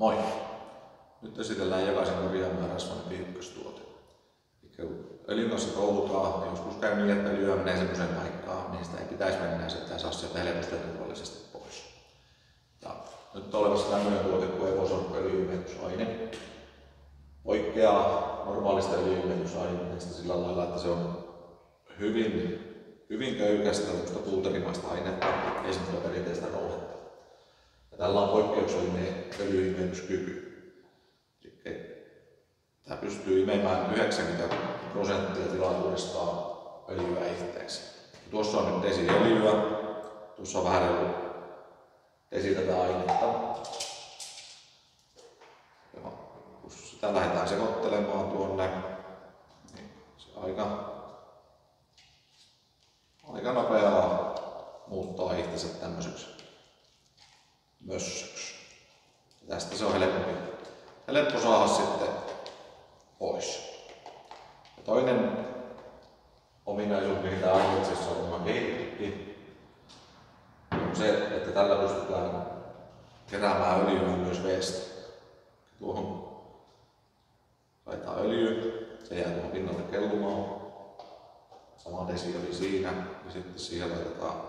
Moi! Nyt esitellään jokaisen korjaamaan rasvainen ykköstuote. Öljyn kanssa koulutaan, niin joskus käy niin, että öljyä menee semmoiseen paikkaan, niin sitä ei pitäisi mennä ja sitä saa sieltä helposti ja turvallisesti pois. Ja nyt on olemassa tämmöinen tuote kuin Evoson öljy-imetysaine. Poikkeaa normaalista öljy-imetysaineesta sillä lailla, että se on hyvin köykäistä, puuterimaista ainetta, ei semmoista perinteistä rouhetta. Ja tällä on poikkeuksellinen öljy-imetyskyky. Tämä pystyy imemään 90% tilaisuudestaan öljyä itseäksi. Tuossa on nyt desiöljyä, tuossa on vähän reilu desi tätä ainetta. Ja kun sitä lähdetään sekoittelemaan tuonne, niin se aika nopeaa muuttaa itsensä tämmöiseksi mössöksi. Tästä se on helppo saada sitten pois. Ja toinen ominaisuus, mihin tämä aineksessa on kehitettykin, on se, että tällä pystytään keräämään öljyä myös veestä. Tuohon laitetaan öljy, se jää tuohon pinnalle kellumaan. Sama desi oli siinä, ja sitten siihen laitetaan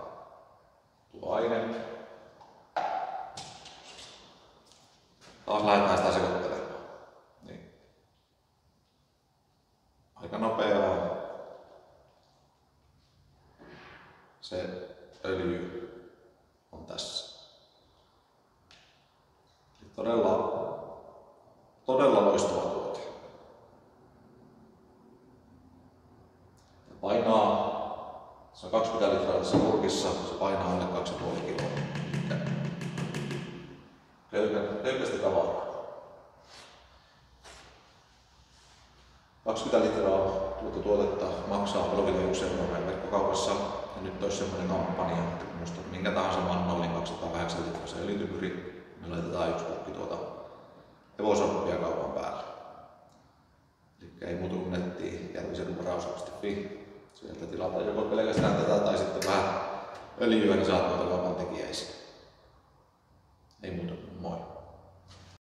tuo aine. Taas lähdetään sitä sekoittelemaan. Niin. Aika nopeaa se öljy on tässä. Todella loistava tuote. Se on 20 litraa tässä purkissa, se painaa alle 2,5 kiloa. Köykästä tavaraa. 20 litraa tuota tuotetta maksaa 31 € verkkokaupassa. Ja nyt olisi semmoinen kampanja, että kun ostat minkä tahansa Mannollin 208 litraisen öljytypyri, me laitetaan yksi pukki tuota Evosoppia kaupan päälle. Eli ei muuta kuin nettiin järvisedunvaraus.fi. Sieltä tilataan joko pelkästään tätä tai sitten vähän öljyä, niin saat tuota kaupan tekijäisiä.